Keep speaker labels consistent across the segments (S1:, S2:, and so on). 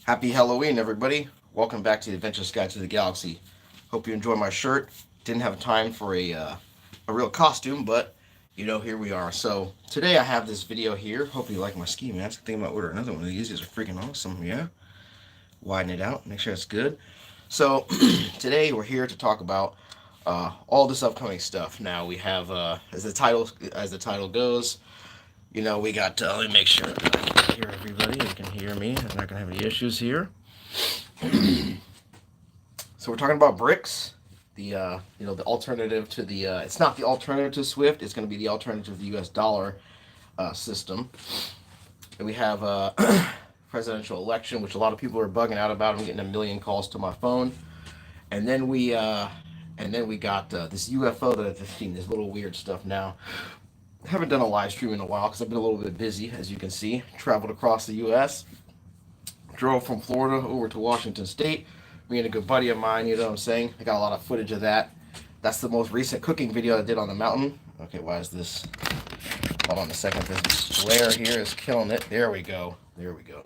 S1: Happy Halloween, everybody. Welcome back to the Adventurous Guide to the Galaxy. Hope you enjoy my shirt. Didn't have time for a real costume, but here we are. So today I have this video here. Hope you like my ski mask. I think I'm gonna order another one of these. These are freaking awesome. Yeah. Widen it out. Make sure it's good. So today we're here to talk about all this upcoming stuff. Now we have, as the title goes, we got. Let me make sure I can hear everybody. You can hear me. I'm not gonna have any issues here. So we're talking about BRICS, the alternative to the. It's not the alternative to SWIFT. It's going to be the alternative to the U.S. dollar system. And we have presidential election, which a lot of people are bugging out about. I'm getting a million calls to my phone. And then we got this UFO that I've seen. This little weird stuff now. I haven't done a live stream in a while because I've been a little bit busy, as you can see. Traveled across the U.S. Drove from Florida over to Washington State. Me and a good buddy of mine, you know what I'm saying? I got a lot of footage of that. That's the most recent cooking video I did on the mountain. Okay, why is this? Hold on a second. This glare here is killing it. There we go. There we go.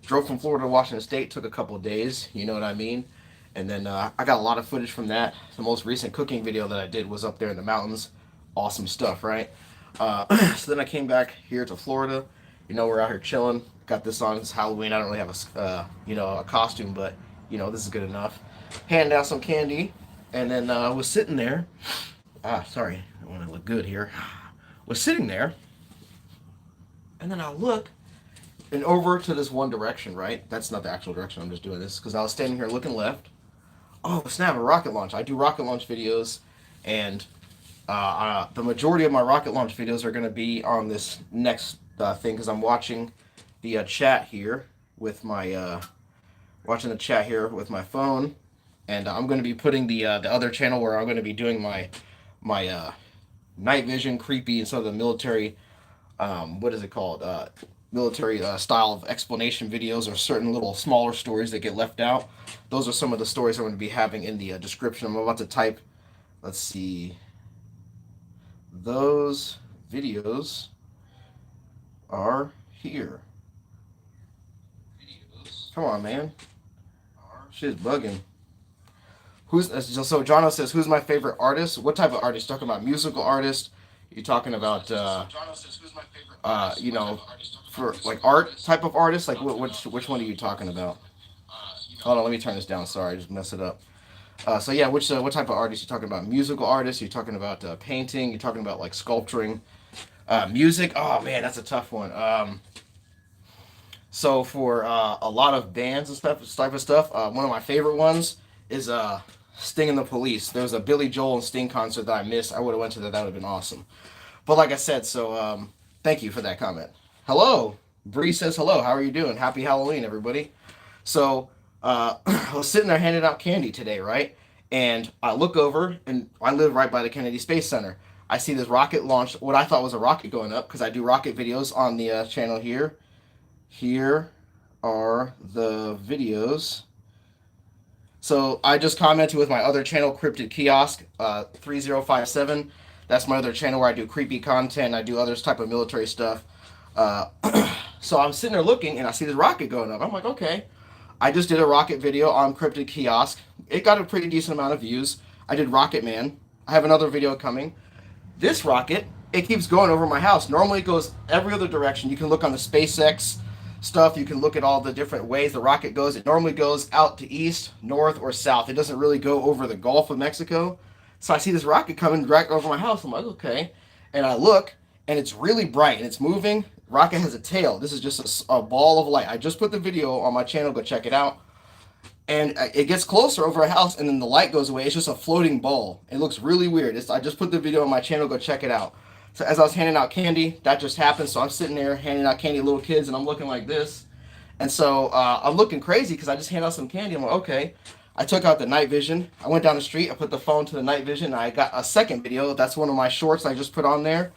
S1: Drove from Florida to Washington State. Took a couple of days. You know what I mean? And then I got a lot of footage from that. The most recent cooking video that I did was up there in the mountains. Awesome stuff, right? So then I came back here to Florida. We're out here chilling. Got this on. It's Halloween. I don't really have a costume, but this is good enough. Handing out some candy, and then I was sitting there. Sorry, I want to look good here. Was sitting there, and then I look, and over to this one direction. Right, that's not the actual direction. I'm just doing this because I was standing here looking left. Oh snap! A rocket launch. I do rocket launch videos, and the majority of my rocket launch videos are going to be on this next thing because I'm watching the chat here with my phone, and I'm going to be putting the other channel where I'm going to be doing my night vision, creepy, and some of the military what is it called military style of explanation videos or certain little smaller stories that get left out. Those are some of the stories I'm going to be having in the description. I'm about to type. Let's see. Those videos are here. Come on, man. Shit's bugging. So Jono says, who's my favorite artist? What type of artist? Talking about musical artist? You talking about for like art type of artist? Like which one are you talking about? Hold on, let me turn this down. Sorry, I just messed it up. So yeah, what type of artist you talking about? Musical artist? You talking about painting? You talking about like sculpturing? Music? Oh man, that's a tough one. So for a lot of bands and stuff, this type of stuff, one of my favorite ones is Sting and the Police. There was a Billy Joel and Sting concert that I missed. I would have went to that. That would have been awesome. But like I said, so thank you for that comment. Hello, Bree says hello. How are you doing? Happy Halloween, everybody. So I was sitting there handing out candy today, right? And I look over, and I live right by the Kennedy Space Center. I see this rocket launch, what I thought was a rocket going up, because I do rocket videos on the channel here. Here are the videos. So I just commented with my other channel, Cryptid Kiosk 3057. That's my other channel where I do creepy content. I do other type of military stuff. So I'm sitting there looking, and I see this rocket going up. I'm like, okay. I just did a rocket video on Cryptid Kiosk. It got a pretty decent amount of views. I did Rocket Man. I have another video coming. This rocket, it keeps going over my house. Normally it goes every other direction. You can look on the SpaceX stuff. You can look at all the different ways the rocket goes. It normally goes out to east, north, or south. It doesn't really go over the Gulf of Mexico. So I see this rocket coming right over my house. I'm like, okay. And I look, and it's really bright, and it's moving. Rocket has a tail. This is just a ball of light. I just put the video on my channel. Go check it out. And it gets closer over a house, and then the light goes away. It's just a floating ball. It looks really weird. I just put the video on my channel. Go check it out. So as I was handing out candy, that just happened. So I'm sitting there handing out candy to little kids, and I'm looking like this. And so I'm looking crazy because I just handed out some candy. I'm like, okay. I took out the night vision. I went down the street. I put the phone to the night vision. And I got a second video. That's one of my shorts I just put on there.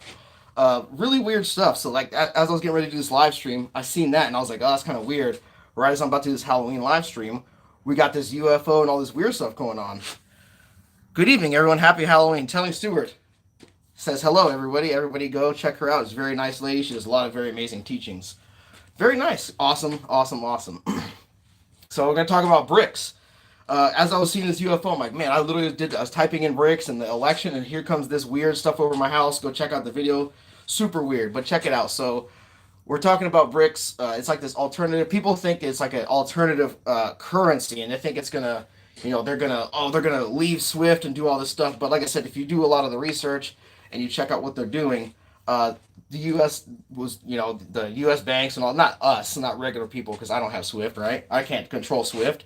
S1: Really weird stuff. So like as I was getting ready to do this live stream, I seen that, and I was like, oh, that's kind of weird. Right as I'm about to do this Halloween live stream, we got this UFO and all this weird stuff going on. Good evening, everyone. Happy Halloween. Telling Stewart says hello, everybody. Everybody go check her out. She's a very nice lady. She does a lot of very amazing teachings. Very nice. Awesome, awesome, awesome. So we're going to talk about BRICS. As I was seeing this UFO, I'm like, man, I was typing in BRICS and the election, and here comes this weird stuff over my house. Go check out the video. Super weird, but check it out. So we're talking about BRICS. It's like this alternative. People think it's like an alternative currency, and they think it's gonna, they're gonna leave SWIFT and do all this stuff. But like I said, if you do a lot of the research and you check out what they're doing, the U.S. was, the U.S. banks and all, not us, not regular people, because I don't have SWIFT, right? I can't control SWIFT.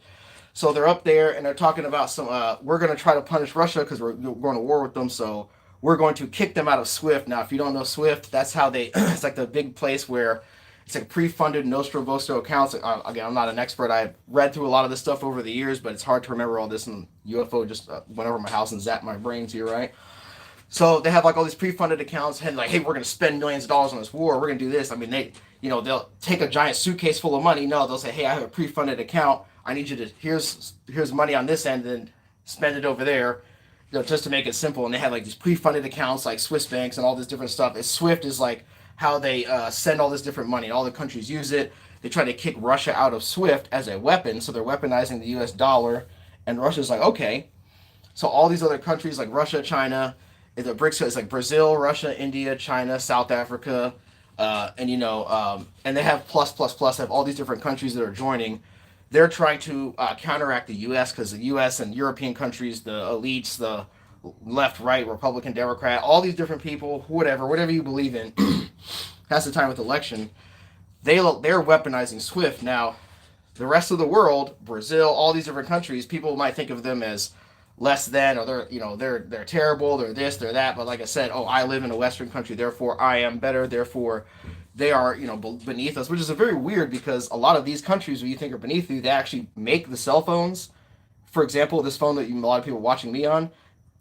S1: So they're up there and they're talking about we're going to try to punish Russia because we're going to war with them. So we're going to kick them out of SWIFT. Now, if you don't know SWIFT, that's how it's like the big place where it's like pre-funded Nostro Vostro accounts. Again, I'm not an expert. I've read through a lot of this stuff over the years, but it's hard to remember all this. And UFO just went over my house and zapped my brains here, right? So they have like all these pre-funded accounts and like, hey, we're going to spend millions of dollars on this war. We're going to do this. I mean, they'll take a giant suitcase full of money. No, they'll say, hey, I have a pre-funded account. I need you to, here's money on this end and spend it over there, just to make it simple. And they have like these pre-funded accounts like Swiss banks and all this different stuff. SWIFT is like how they send all this different money. All the countries use it. They try to kick Russia out of SWIFT as a weapon. So they're weaponizing the US dollar. And Russia's like, okay. So all these other countries like Russia, China, the BRICS is like Brazil, Russia, India, China, South Africa, and they have plus. They have all these different countries that are joining. They're trying to counteract the U.S. because the U.S. and European countries, the elites, the left, right, Republican, Democrat, all these different people, whatever you believe in, has to time with election. They're weaponizing SWIFT. Now, the rest of the world, Brazil, all these different countries, people might think of them as less than, or they're terrible, they're this, they're that. But like I said, I live in a Western country, therefore I am better, therefore they are, beneath us, which is a very weird because a lot of these countries who you think are beneath you, they actually make the cell phones. For example, this phone that a lot of people watching me on,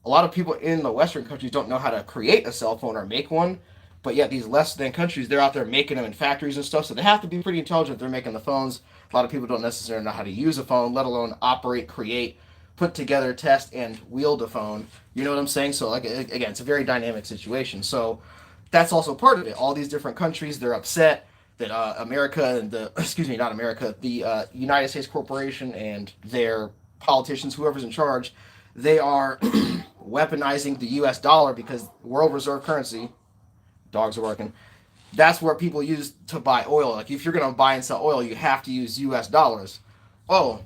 S1: a lot of people in the Western countries don't know how to create a cell phone or make one. But yet these less than countries, they're out there making them in factories and stuff. So they have to be pretty intelligent. They're making the phones. A lot of people don't necessarily know how to use a phone, let alone operate, create, put together, test, and wield a phone. You know what I'm saying? So like again, it's a very dynamic situation. So that's also part of it. All these different countries, they're upset that America and the United States Corporation and their politicians, whoever's in charge, they are weaponizing the U.S. dollar because world reserve currency, dogs are working, that's where people use to buy oil. Like if you're going to buy and sell oil, you have to use U.S. dollars. Oh,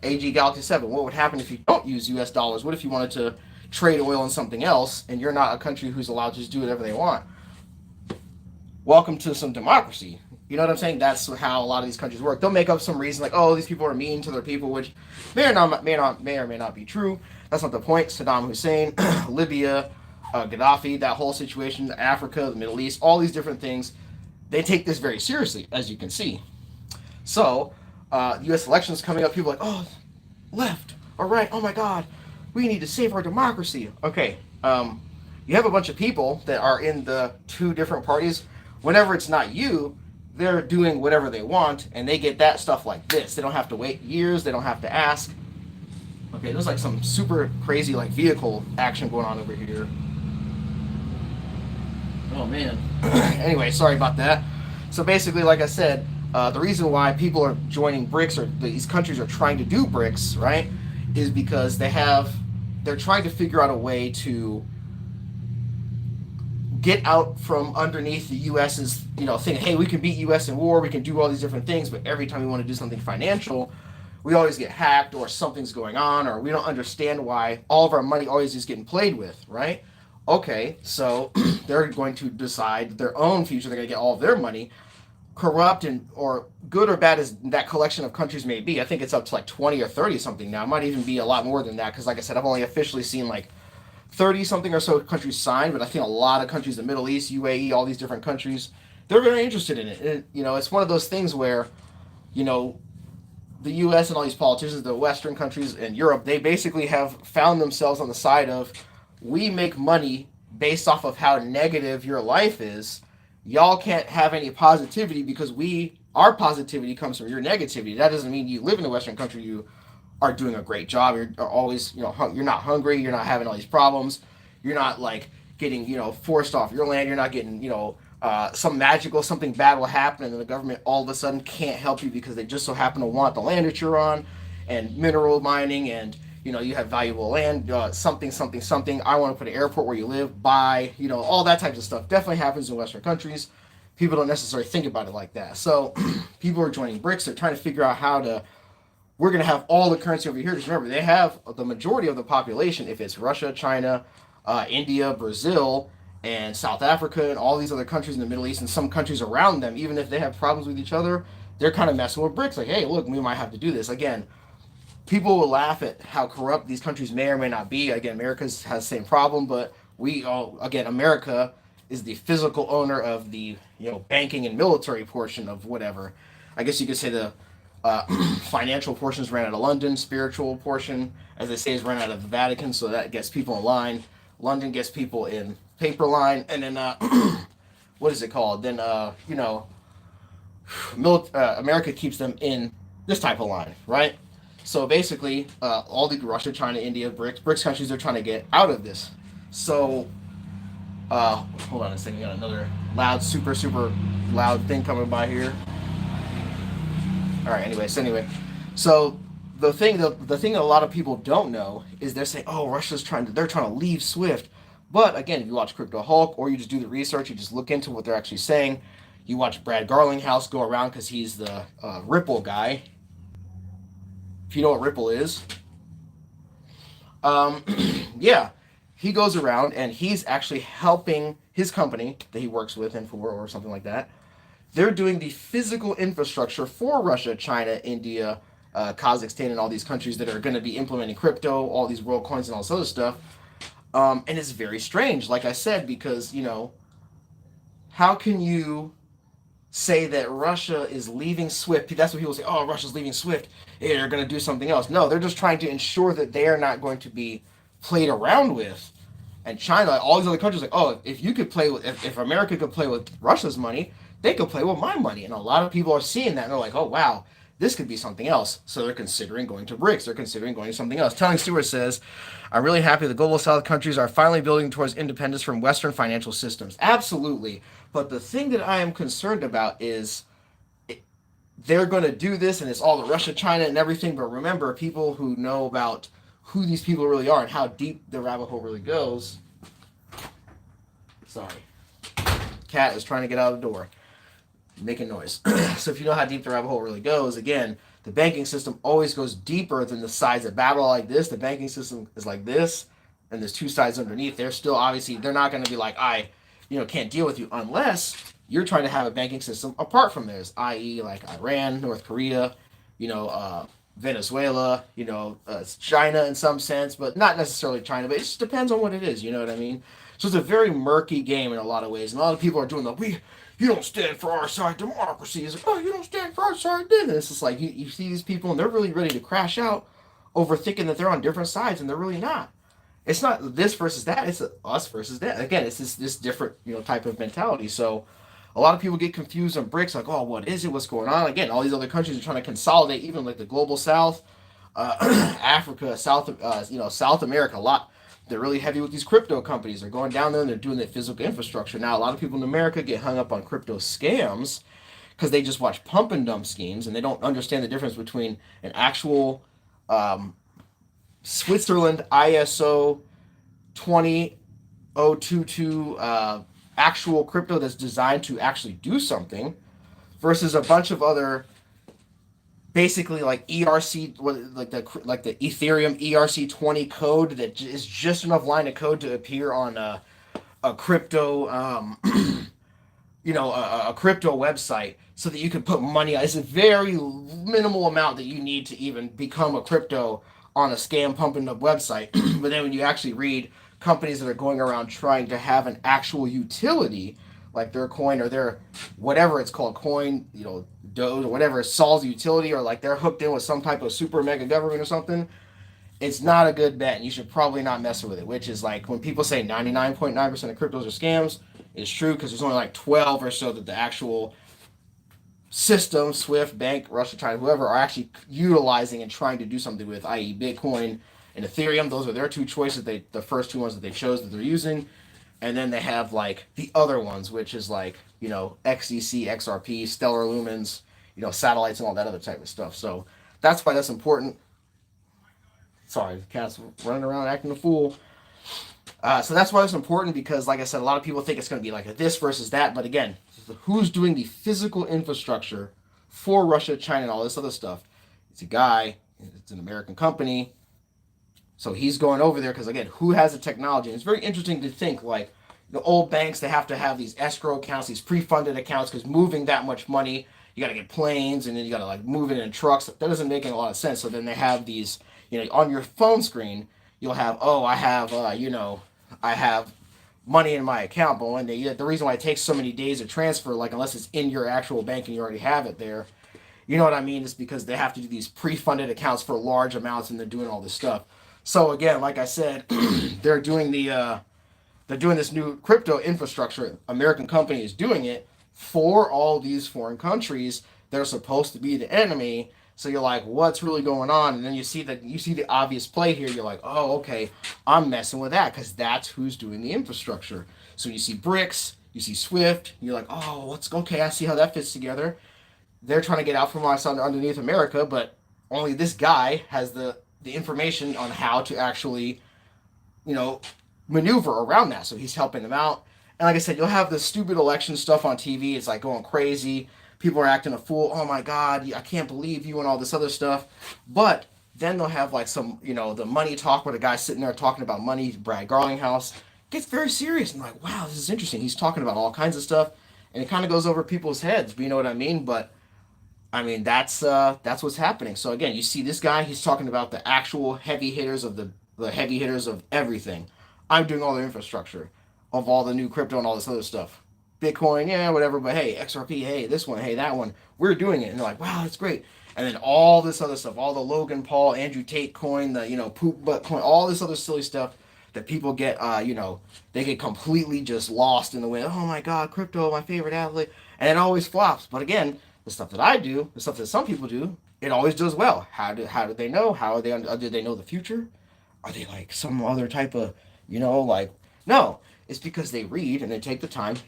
S1: AG Galaxy 7, what would happen if you don't use US dollars? What if you wanted to trade oil in something else and you're not a country who's allowed to just do whatever they want? Welcome to some democracy. You know what I'm saying? That's how a lot of these countries work. They'll make up some reason like, oh, these people are mean to their people, which may or may not be true. That's not the point. Saddam Hussein, Libya, Gaddafi, that whole situation, Africa, the Middle East, all these different things, they take this very seriously, as you can see. So, U.S. elections coming up, people are like, oh, left or right, oh my God, we need to save our democracy. Okay, you have a bunch of people that are in the two different parties. Whenever it's not you, they're doing whatever they want, and they get that stuff like this. They don't have to wait years. They don't have to ask. Okay, there's like some super crazy like vehicle action going on over here. Oh, man. Anyway, sorry about that. So basically, like I said, the reason why people are joining BRICS, or these countries are trying to do BRICS, right, is because they're trying to figure out a way to get out from underneath the U.S.'s, thinking, hey, we can beat U.S. in war, we can do all these different things, but every time we want to do something financial, we always get hacked, or something's going on, or we don't understand why all of our money always is getting played with, right? Okay, so they're going to decide their own future. They're going to get all of their money. Corrupt or good or bad as that collection of countries may be, I think it's up to like 20 or 30 something now. It might even be a lot more than that because, like I said, I've only officially seen like 30 something or so countries signed, but I think a lot of countries, the Middle East, UAE, all these different countries, they're very interested in it. It's one of those things where, the U.S. and all these politicians, the Western countries and Europe, they basically have found themselves on the side of, we make money based off of how negative your life is. Y'all can't have any positivity because our positivity comes from your negativity. That doesn't mean you live in a Western country, you are doing a great job. You're always, you're not hungry. You're not having all these problems. You're not like getting, forced off your land. You're not getting, something bad will happen, and the government all of a sudden can't help you because they just so happen to want the land that you're on, and mineral mining, and you have valuable land, something. I want to put an airport where you live, buy, all that types of stuff. Definitely happens in Western countries. People don't necessarily think about it like that. So people are joining BRICS. They're trying to figure out how to. We're going to have all the currency over here. Because remember, they have the majority of the population. If it's Russia, China, India, Brazil, and South Africa, and all these other countries in the Middle East, and some countries around them, even if they have problems with each other, they're kind of messing with BRICS. Like, hey, look, we might have to do this. Again, people will laugh at how corrupt these countries may or may not be. Again, America has the same problem, but America is the physical owner of the banking and military portion of whatever. I guess you could say the financial portions ran out of London, spiritual portion, as they say, is run out of the Vatican, so that gets people in line. London gets people in paper line, and then what is it called? Then America keeps them in this type of line, right? So basically, all the Russia, China, India, BRICS countries are trying to get out of this. So, hold on a second. We got another loud, super loud thing coming by here. All right. Anyway, so the thing that a lot of people don't know is they're saying, oh, they're trying to leave SWIFT. But again, if you watch Crypto Hulk or you just do the research, you just look into what they're actually saying. You watch Brad Garlinghouse go around because he's the Ripple guy. If you know what Ripple is, yeah, he goes around and he's actually helping his company that he works with and for or something like that. They're doing the physical infrastructure for Russia, China, India, Kazakhstan, and all these countries that are going to be implementing crypto, all these world coins and all this other stuff. And it's very strange, like I said, because, how can you say that Russia is leaving SWIFT? That's what people say, oh, Russia's leaving SWIFT. Hey, they're going to do something else. No, they're just trying to ensure that they are not going to be played around with. And China, all these other countries, like, oh, if America could play with Russia's money, they could play with my money. And a lot of people are seeing that, and they're like, oh, wow, this could be something else. So they're considering going to BRICS. They're considering going to something else. Telling Stewart says, I'm really happy the global South countries are finally building towards independence from Western financial systems. Absolutely. But the thing that I am concerned about is they're going to do this, and it's all the Russia, China, and everything. But remember, people who know about who these people really are and how deep the rabbit hole really goes. Sorry. Cat is trying to get out of the door, making noise. So if you know how deep the rabbit hole really goes, again, the banking system always goes deeper than the sides of battle like this. The banking system is like this, and there's two sides underneath. They're still, obviously, they're not going to be like, can't deal with you unless you're trying to have a banking system apart from theirs, i.e. like Iran, North Korea, Venezuela, China in some sense, but not necessarily China, but it just depends on what it is, you know what I mean? So it's a very murky game in a lot of ways, and a lot of people are doing you don't stand for our side, democracy. It's like, oh, you don't stand for our side, then. It's just like, you see these people, and they're really ready to crash out over thinking that they're on different sides, and they're really not. It's not this versus that, it's us versus that. Again, it's this different, type of mentality. So a lot of people get confused on BRICS, like, oh, what is it? What's going on? Again, all these other countries are trying to consolidate, even like the global South, Africa, South America, a lot. They're really heavy with these crypto companies. They're going down there and they're doing the physical infrastructure. Now, a lot of people in America get hung up on crypto scams because they just watch pump and dump schemes and they don't understand the difference between an actual Switzerland ISO 20022 actual crypto that's designed to actually do something versus a bunch of other basically like ERC, like the Ethereum ERC20 code that is just enough line of code to appear on a crypto, a crypto website so that you can put money. It's a very minimal amount that you need to even become a crypto on a scam pumping up website. But then when you actually read companies that are going around trying to have an actual utility, like their coin or their whatever it's called, coin, Doge or whatever, solves the utility, or like they're hooked in with some type of super mega government or something, it's not a good bet, and you should probably not mess with it. Which is like when people say 99.9% of cryptos are scams, it's true because there's only like 12 or so that the actual system, SWIFT, bank, Russia, China, whoever, are actually utilizing and trying to do something with, i.e. Bitcoin and Ethereum. Those are their two choices. The first two ones that they chose that they're using. And then they have like the other ones, which is like, you know, XDC, XRP, stellar lumens, you know, satellites and all that other type of stuff. So that's why that's important. Sorry, the cat's running around acting a fool. So that's why it's important because, like I said, a lot of people think it's going to be like a this versus that. But again, who's doing the physical infrastructure for Russia, China, and all this other stuff? It's a guy. It's an American company. So he's going over there because, again, who has the technology? And it's very interesting to think, like, the old banks, they have to have these escrow accounts, these pre-funded accounts, because moving that much money, you got to get planes, and then you got to, like, move it in trucks. That doesn't make a lot of sense. So then they have these, you know, on your phone screen, you'll have, oh, I have, you know, I have money in my account, but when they, the reason why it takes so many days to transfer, like, unless it's in your actual bank and you already have it there, you know what I mean? Is because they have to do these pre-funded accounts for large amounts, and they're doing all this stuff. So again, like I said, they're doing they're doing this new crypto infrastructure. American company is doing it for all these foreign countries that are supposed to be the enemy. So you're like, what's really going on? And then you see the obvious play here. You're like, oh, okay, I'm messing with that because that's who's doing the infrastructure. So you see BRICS, you see SWIFT. You're like, oh, what's okay? I see how that fits together. They're trying to get out from us underneath America, but only this guy has the information on how to actually, you know, maneuver around that. So he's helping them out. And like I said, you'll have the stupid election stuff on TV. It's like going crazy. People are acting a fool. Oh my God, I can't believe you and all this other stuff. But then they'll have like some, you know, the money talk where the guy's sitting there talking about money. Brad Garlinghouse gets very serious and like, wow, this is interesting. He's talking about all kinds of stuff, and it kind of goes over people's heads. But you know what I mean? But I mean, that's what's happening. So again, you see this guy, he's talking about the actual heavy hitters of the heavy hitters of everything. I'm doing all the infrastructure of all the new crypto and all this other stuff. Bitcoin, yeah, whatever, but hey, XRP, hey, this one, hey, that one. We're doing it. And they're like, wow, that's great. And then all this other stuff, all the Logan Paul, Andrew Tate coin, the, you know, poop butt coin, all this other silly stuff that people get, you know, they get completely just lost in the wind. Oh my God, crypto, my favorite athlete. And it always flops. But again, the stuff that I do, the stuff that some people do, it always does well. How do they know? How are they? Do they know the future? Are they like some other type of, you know, like no? It's because they read and they take the time.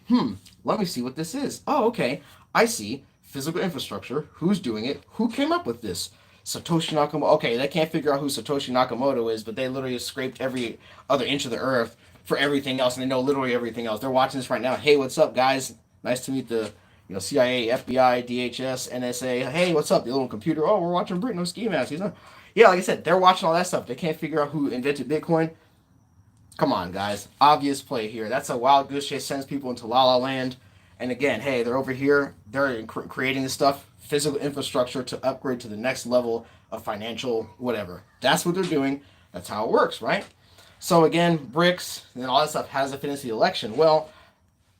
S1: Let me see what this is. Oh, okay. I see physical infrastructure. Who's doing it? Who came up with this? Satoshi Nakamoto. Okay, they can't figure out who Satoshi Nakamoto is, but they literally scraped every other inch of the earth for everything else, and they know literally everything else. They're watching this right now. Hey, what's up, guys? Nice to meet the, you know, CIA, FBI, DHS, NSA. Hey, what's up? The little computer. Oh, we're watching Brit. No ski mask. He's not. Yeah, like I said, they're watching all that stuff. They can't figure out who invented Bitcoin. Come on, guys. Obvious play here. That's a wild goose chase, sends people into la la land. And again, hey, they're over here. They're creating this stuff, physical infrastructure to upgrade to the next level of financial whatever. That's what they're doing. That's how it works, right? So again, BRICS and all that stuff has to fit into the election. Well,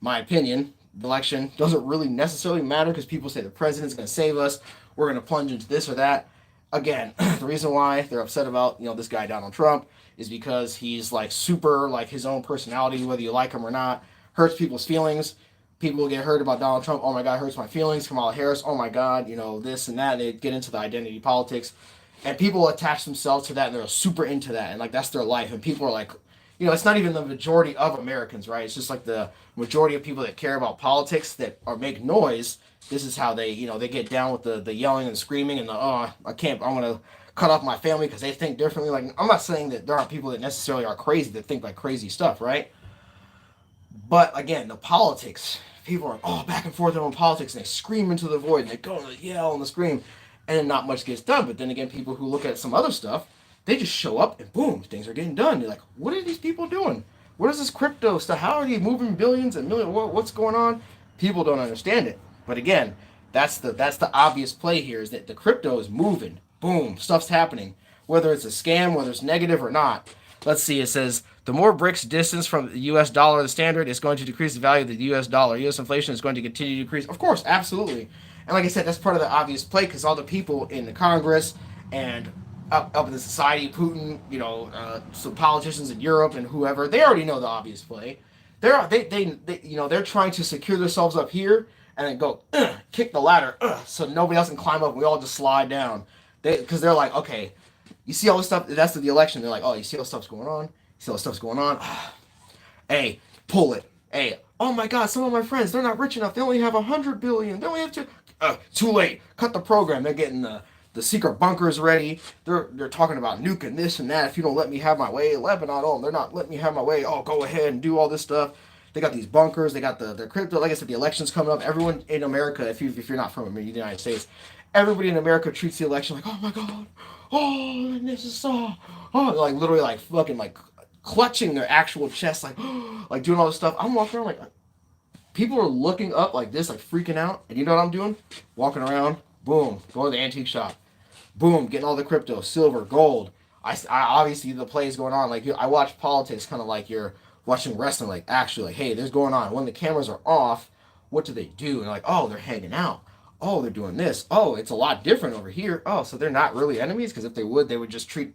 S1: my opinion, the election doesn't really necessarily matter because people say the president's going to save us. We're going to plunge into this or that. Again, the reason why they're upset about, you know, this guy Donald Trump is because he's like super like his own personality, whether you like him or not, hurts people's feelings. People get hurt about Donald Trump. Oh my God, hurts my feelings. Kamala Harris. Oh my God, you know, this and that. They get into the identity politics, and people attach themselves to that, and they're super into that, and like that's their life. And people are like, you know, it's not even the majority of Americans, right? It's just like the majority of people that care about politics that are make noise. This is how they, you know, they get down with the yelling and screaming and the I can't. I'm gonna cut off my family because they think differently. Like I'm not saying that there aren't people that necessarily are crazy that think like crazy stuff, right? But again, the politics, people are back and forth on politics, and they scream into the void, and they go and they yell and they scream, and then not much gets done. But then again, people who look at some other stuff, they just show up and boom, things are getting done. You're like, what are these people doing? What is this crypto stuff? How are they moving billions and millions? What's going on? People don't understand it. But again, that's the obvious play here is that the crypto is moving. Boom, stuff's happening. Whether it's a scam, whether it's negative or not. Let's see, it says the more BRICS distance from the US dollar, the standard, is going to decrease the value of the US dollar. US inflation is going to continue to decrease. Of course, absolutely. And like I said, that's part of the obvious play because all the people in the Congress and up in the society, Putin, you know, some politicians in Europe and whoever, they already know the obvious play. They you know, they're trying to secure themselves up here and then go kick the ladder so nobody else can climb up. And we all just slide down. Because they're like, okay, you see all this stuff. That's the election. They're like, oh, you see all this stuff's going on. You see all this stuff's going on. Hey, pull it. Hey, oh my God, some of my friends, they're not rich enough. They only have 100 billion. They only have to. Too late. Cut the program. They're getting the secret bunkers ready. They're talking about nuking this and that. If you don't let me have my way, Lebanon, oh, they're not letting me have my way. Oh, go ahead and do all this stuff. They got these bunkers. They got the crypto. Like I said, the election's coming up. Everyone in America, if you're not from the United States, everybody in America treats the election like, oh my God, oh, this is so, oh, like literally like fucking like clutching their actual chest, like, like doing all this stuff. I'm walking around like, people are looking up like this, like freaking out. And you know what I'm doing? Walking around, boom, going to the antique shop, boom, getting all the crypto, silver, gold. I obviously the play is going on. Like I watch politics, kind of like you're watching wrestling. Like actually, like hey, there's going on. When the cameras are off, what do they do? And like, oh, they're hanging out. Oh, they're doing this. Oh, it's a lot different over here. Oh, so they're not really enemies, because if they would just treat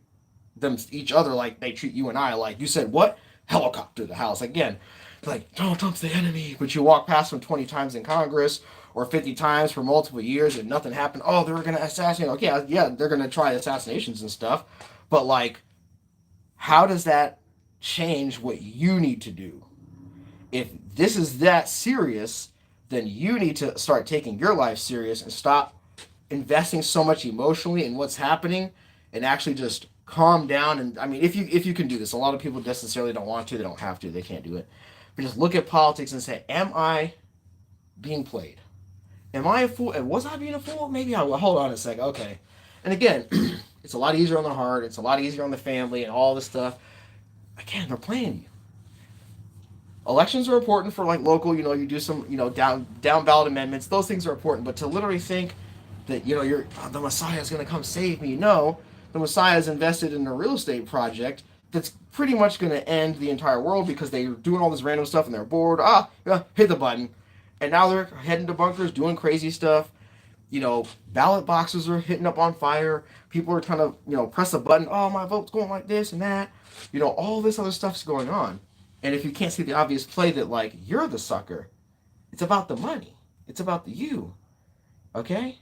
S1: them each other like they treat you and I. Like you said, what helicopter the house again? Like Donald Trump's the enemy, but you walk past him 20 times in Congress or 50 times for multiple years and nothing happened. Oh, they were gonna assassinate. Okay, yeah, they're gonna try assassinations and stuff, but like, how does that change what you need to do? If this is that serious, then you need to start taking your life serious and stop investing so much emotionally in what's happening, and actually just calm down. And I mean, if you can do this, a lot of people necessarily don't want to, they don't have to, they can't do it. But just look at politics and say, am I being played? Am I a fool? And was I being a fool? Maybe I will. Hold on a second. Okay. And again, it's a lot easier on the heart. It's a lot easier on the family and all this stuff. Again, they're playing you. Elections are important for like local, you do some, down ballot amendments. Those things are important. But to literally think that, the Messiah is going to come save me. No, the Messiah is invested in a real estate project that's pretty much going to end the entire world, because they're doing all this random stuff and they're bored. Hit the button. And now they're heading to bunkers, doing crazy stuff. Ballot boxes are hitting up on fire. People are trying to, press a button. Oh, my vote's going like this and that. All this other stuff's going on. And if you can't see the obvious play that, like, you're the sucker, it's about the money. It's about the you. Okay?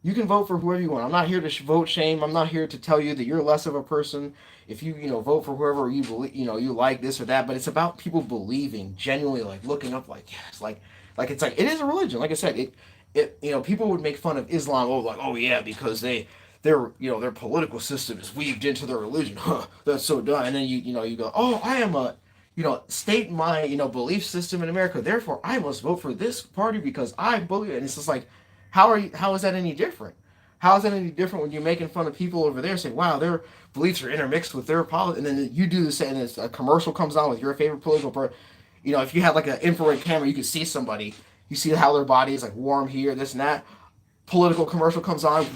S1: You can vote for whoever you want. I'm not here to vote shame. I'm not here to tell you that you're less of a person if you, vote for whoever you believe, you like this or that. But it's about people believing, genuinely, like looking up, like, yes, like it's like, it is a religion. Like I said, people would make fun of Islam. Oh, like, oh yeah, because their political system is weaved into their religion. Huh, that's so dumb. And then you go, oh, I am a, state my, belief system in America. Therefore, I must vote for this party because I believe it. And it's just like, how is that any different? How is that any different when you're making fun of people over there, saying, wow, their beliefs are intermixed with their politics, and then you do the same, and a commercial comes on with your favorite political person. If you had like an infrared camera, you could see somebody, you see how their body is like warm here, this and that. Political commercial comes on,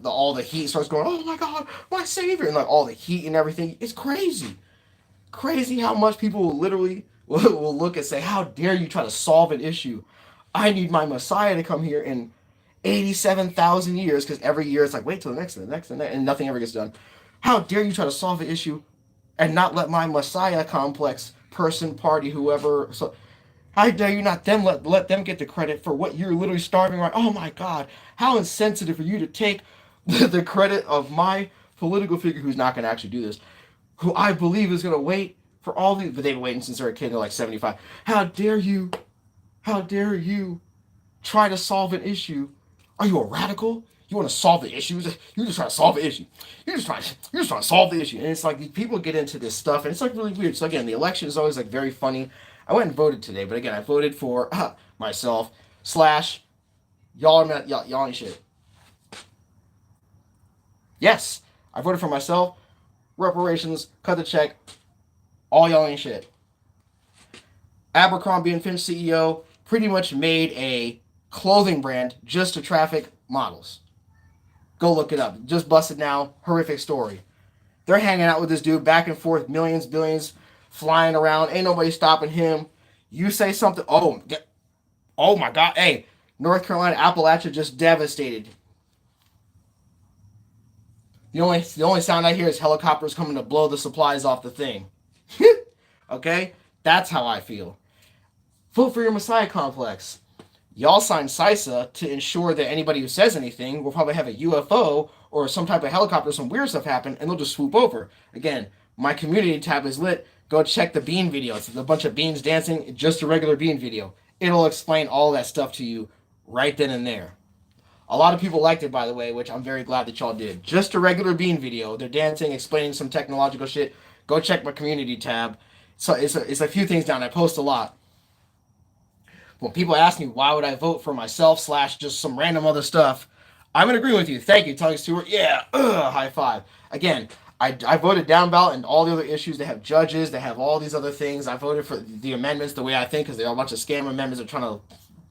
S1: all the heat starts going, oh my God, my savior, and like all the heat and everything. It's crazy. Crazy how much people will literally will look and say, how dare you try to solve an issue? I need my Messiah to come here in 87,000 years, because every year it's like, wait till the next, and nothing ever gets done. How dare you try to solve an issue and not let my Messiah complex person, party, whoever, so how dare you not let them get the credit for what you're literally starving right? Oh my God, how insensitive for you to take the credit of my political figure, who's not going to actually do this, who I believe is going to wait for all these, but they've been waiting since they're a kid, they're like 75. How dare you try to solve an issue? Are you a radical? You want to solve the issues? You're just trying to solve the issue. You're just trying to solve the issue. And it's like people get into this stuff, and it's like really weird. So again, the election is always like very funny. I went and voted today, but again, I voted for myself / y'all ain't shit. Yes, I voted for myself. Reparations, cut the check. All y'all ain't shit. Abercrombie and Finch CEO pretty much made a clothing brand just to traffic models. Go look it up. Just busted now. Horrific story. They're hanging out with this dude back and forth, millions, billions, flying around. Ain't nobody stopping him. You say something. Oh my God. Hey, North Carolina, Appalachia just devastated. The only sound I hear is helicopters coming to blow the supplies off the thing. Okay? That's how I feel. Vote for your Messiah complex. Y'all signed CISA to ensure that anybody who says anything will probably have a UFO or some type of helicopter, some weird stuff happen, and they'll just swoop over. Again, my community tab is lit. Go check the bean video. It's a bunch of beans dancing, just a regular bean video. It'll explain all that stuff to you right then and there. A lot of people liked it, by the way, which I'm very glad that y'all did. Just a regular bean video. They're dancing, explaining some technological shit. Go check my community tab. So it's a few things down. I post a lot. When people ask me why would I vote for myself / just some random other stuff, I'm going to agree with you. Thank you, Tony Stewart. Yeah, high five. Again, I voted down ballot and all the other issues. They have judges. They have all these other things. I voted for the amendments the way I think because they're a bunch of scam amendments. They're trying to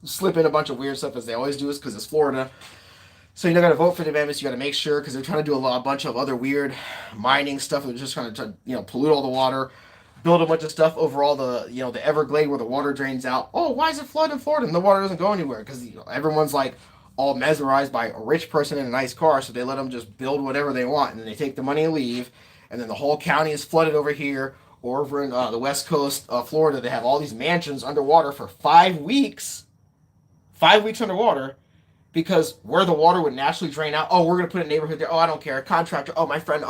S1: slip in a bunch of weird stuff as they always do, because it's Florida. So you're not going to vote for the amendments. You got to make sure, because they're trying to do a bunch of other weird mining stuff. They're just trying to pollute all the water, build a bunch of stuff over all the the Everglade where the water drains out. Oh, why is it flooded in Florida and the water doesn't go anywhere? Because everyone's like all mesmerized by a rich person in a nice car, so they let them just build whatever they want, and then they take the money and leave, and then the whole county is flooded over here. Or over in the west coast of Florida, they have all these mansions underwater for 5 weeks. 5 weeks underwater, because where the water would naturally drain out, oh, we're going to put a neighborhood there. Oh, I don't care. Contractor. Oh, my friend's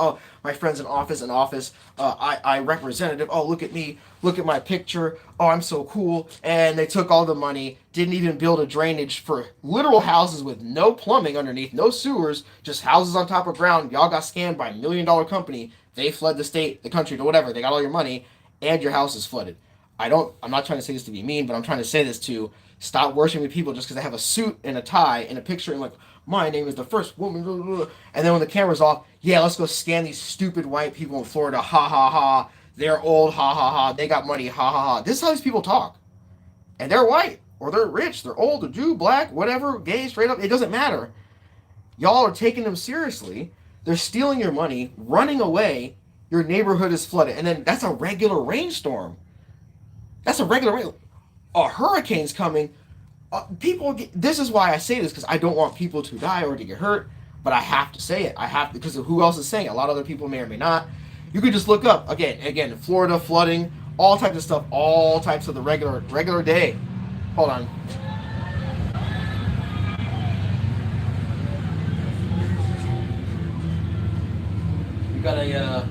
S1: in office. I representative. Oh, look at me. Look at my picture. Oh, I'm so cool. And they took all the money, didn't even build a drainage for literal houses with no plumbing underneath, no sewers, just houses on top of ground. Y'all got scammed by $1 million company. They fled the state, the country, to whatever. They got all your money, and your house is flooded. I'm not trying to say this to be mean, but I'm trying to say this to stop worshiping people just because they have a suit and a tie and a picture and like, my name is the first woman, blah, blah, blah. And then when the camera's off, yeah, let's go scan these stupid white people in Florida, ha ha ha, they're old, ha ha ha, they got money, ha ha ha. This is how these people talk. And they're white, or they're rich, they're old, they're Jew, black, whatever, gay, straight up, it doesn't matter. Y'all are taking them seriously. They're stealing your money, running away, your neighborhood is flooded. And then that's a regular rainstorm. That's a regular rain. A hurricane's coming. This is why I say this, because I don't want people to die or to get hurt, but I have to say it. I have to, because of who else is saying it. A lot of other people may or may not. You could just look up again, Florida flooding, all types of stuff, all types of the regular day. Hold on. You got a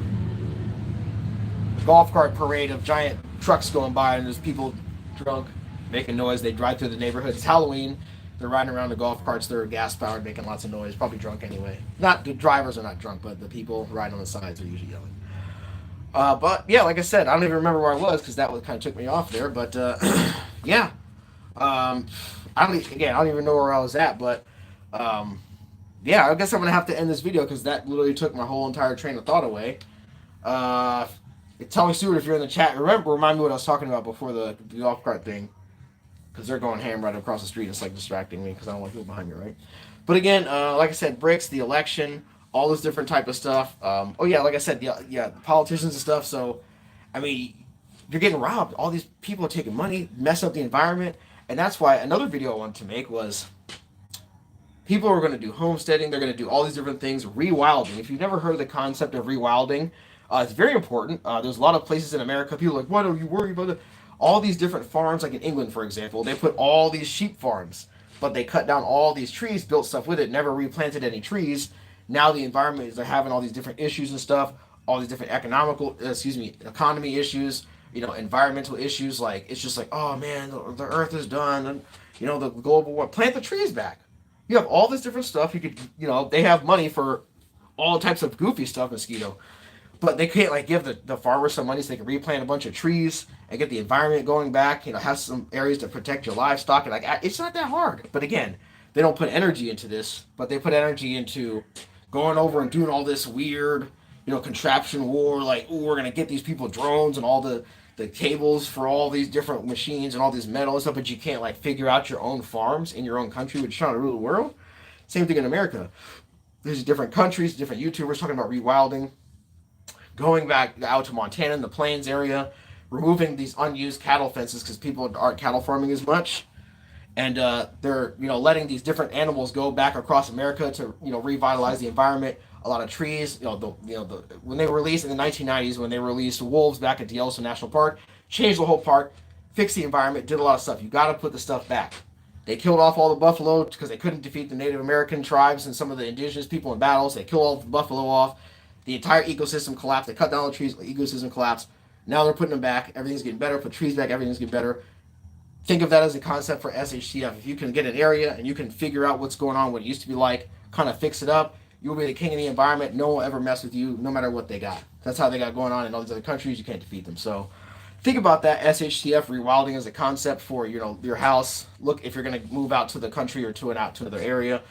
S1: golf cart parade of giant trucks going by, and there's people drunk making noise. They drive through the neighborhood. It's Halloween. They're riding around the golf carts. They're gas powered, making lots of noise. Probably drunk anyway. Not the drivers are not drunk, but the people riding on the sides are usually yelling. But yeah, like I said, I don't even remember where I was because that kind of took me off there. But yeah, I don't even know where I was at. But yeah, I guess I'm gonna have to end this video because that literally took my whole entire train of thought away. Tell me, Stuart, if you're in the chat. Remind me what I was talking about before the golf cart thing, because they're going ham right across the street. It's like distracting me because I don't want people behind me, right? But again, like I said, BRICS, the election, all this different type of stuff. Oh yeah, like I said, the politicians and stuff. So, I mean, you're getting robbed. All these people are taking money, messing up the environment, and that's why another video I wanted to make was people are going to do homesteading. They're going to do all these different things. Rewilding. If you've never heard of the concept of rewilding, it's very important. There's a lot of places in America, people are like, why don't you worry about it? All these different farms, like in England, for example, they put all these sheep farms, but they cut down all these trees, built stuff with it, never replanted any trees. Now the environment is having all these different issues and stuff, all these different economy issues, environmental issues. Like, it's just like, oh man, the earth is done, and the global war. Plant the trees back. You have all this different stuff. You could, they have money for all types of goofy stuff, Mosquito. But they can't give the farmers some money so they can replant a bunch of trees and get the environment going back. Have some areas to protect your livestock. And it's not that hard. But again, they don't put energy into this, but they put energy into going over and doing all this weird, contraption war. Like, ooh, we're gonna get these people drones and all the cables for all these different machines and all this metal and stuff. But you can't figure out your own farms in your own country, which is trying to rule the world. Same thing in America. There's different countries, different YouTubers talking about rewilding. Going back out to Montana in the plains area, removing these unused cattle fences because people aren't cattle farming as much, and they're letting these different animals go back across America to revitalize the environment. A lot of trees, when they released in the 1990s, when they released wolves back at Yellowstone National Park, changed the whole park, fixed the environment, did a lot of stuff. You got to put the stuff back. They killed off all the buffalo because they couldn't defeat the Native American tribes and some of the indigenous people in battles. They killed all the buffalo off. The entire ecosystem collapsed. They cut down the trees. The ecosystem collapsed. Now they're putting them back. Everything's getting better. Put trees back. Everything's getting better. Think of that as a concept for SHTF. If you can get an area and you can figure out what's going on, what it used to be like, kind of fix it up, you will be the king of the environment. No one will ever mess with you, no matter what they got. That's how they got going on in all these other countries. You can't defeat them. So think about that SHTF rewilding as a concept for your house. Look, if you're going to move out to the country or to another area,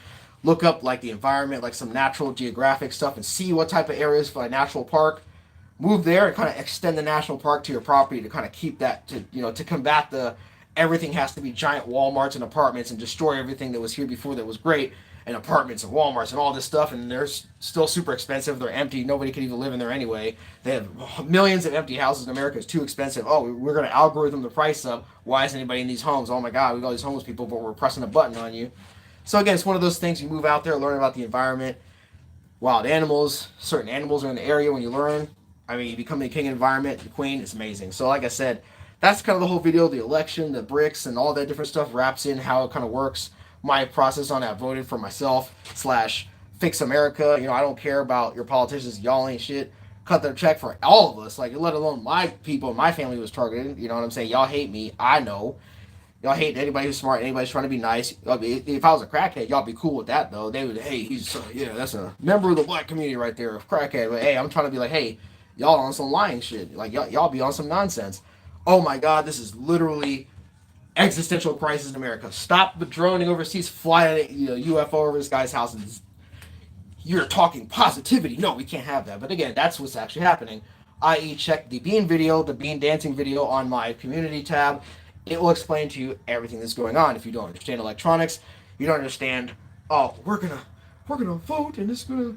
S1: look up like the environment, like some natural geographic stuff, and see what type of areas for a natural park. Move there and kind of extend the national park to your property to kind of keep that to combat the everything has to be giant Walmarts and apartments and destroy everything that was here before that was great, and apartments and Walmarts and all this stuff, and they're still super expensive. They're empty. Nobody can even live in there anyway. They have millions of empty houses in America. It's too expensive. Oh, we're going to algorithm the price up. Why isn't anybody in these homes? Oh my God, we got all these homeless people, but we're pressing a button on you. So again, it's one of those things. You move out there, learn about the environment, wild animals. Certain animals are in the area when you learn. I mean, you become the king of the environment, the queen. It's amazing. So like I said, that's kind of the whole video. The election, the BRICS, and all that different stuff wraps in how it kind of works. My process on it. I voted for myself / fix America. I don't care about your politicians. Y'all ain't shit. Cut their check for all of us. Like, let alone my people, my family was targeted. You know what I'm saying? Y'all hate me. I know. Y'all hate anybody who's smart. Anybody's trying to be nice. If I was a crackhead, y'all be cool with that though. They would, hey, that's a member of the black community right there, crackhead. But hey, I'm trying to be like, hey, y'all on some lying shit. Like y'all be on some nonsense. Oh my God, this is literally existential crisis in America. Stop the droning overseas, fly a UFO over this guy's house, and you're talking positivity. No, we can't have that. But again, that's what's actually happening. I.e., check the bean video, the bean dancing video on my community tab. It will explain to you everything that's going on. If you don't understand electronics, you don't understand. Oh, we're gonna vote, and it's gonna.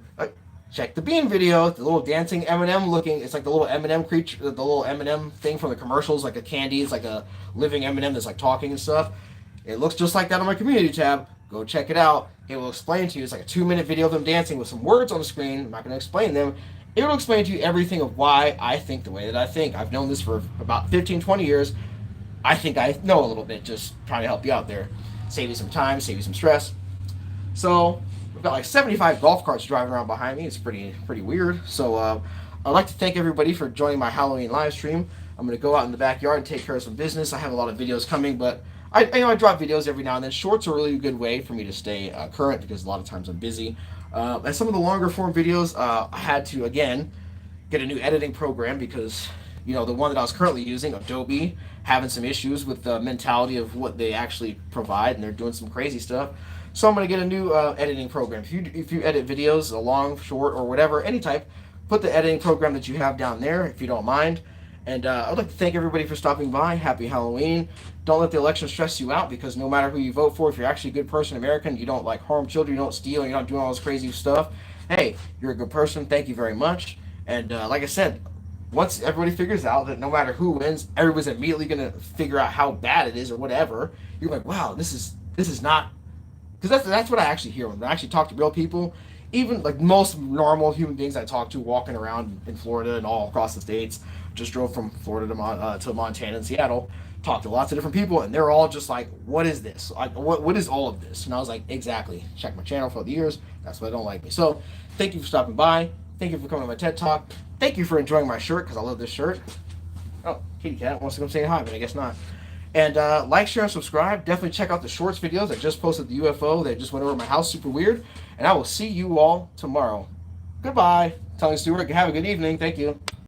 S1: Check the bean video, the little dancing M&M looking. It's like the little M&M creature, the little M&M thing from the commercials, like a candy. It's like a living M&M that's like talking and stuff. It looks just like that on my community tab. Go check it out. It will explain to you. It's like a 2-minute video of them dancing with some words on the screen. I'm not going to explain them. It will explain to you everything of why I think the way that I think. I've known this for about 15, 20 years. I think I know a little bit, just trying to help you out there. Save you some time, save you some stress. So we've got like 75 golf carts driving around behind me. It's pretty weird. So I'd like to thank everybody for joining my Halloween live stream. I'm going to go out in the backyard and take care of some business. I have a lot of videos coming, but I drop videos every now and then. Shorts are a really good way for me to stay current because a lot of times I'm busy. And some of the longer form videos, I had to, again, get a new editing program because, the one that I was currently using, Adobe, having some issues with the mentality of what they actually provide, and they're doing some crazy stuff. So I'm going to get a new editing program. If you edit videos, a long, short, or whatever, any type, put the editing program that you have down there if you don't mind. And I'd like to thank everybody for stopping by. Happy Halloween. Don't let the election stress you out because no matter who you vote for, if you're actually a good person, American, you don't harm children, you don't steal, you're not doing all this crazy stuff, hey, you're a good person. Thank you very much. And like I said, once everybody figures out that no matter who wins, everybody's immediately going to figure out how bad it is or whatever, you're like, wow, this is not. Because that's what I actually hear when I actually talk to real people. Even like most normal human beings I talk to walking around in Florida and all across the states. Just drove from Florida to Montana and Seattle. Talked to lots of different people, and they're all just like, "What is this? Like, what is all of this?" And I was like, "Exactly. Check my channel for the years. That's why they don't like me." So, thank you for stopping by. Thank you for coming to my TED Talk. Thank you for enjoying my shirt because I love this shirt. Oh, kitty cat wants to come say hi, but I guess not. And like, share, and subscribe. Definitely check out the shorts videos. I just posted the UFO that just went over my house. Super weird. And I will see you all tomorrow. Goodbye. Telling Stuart, have a good evening. Thank you.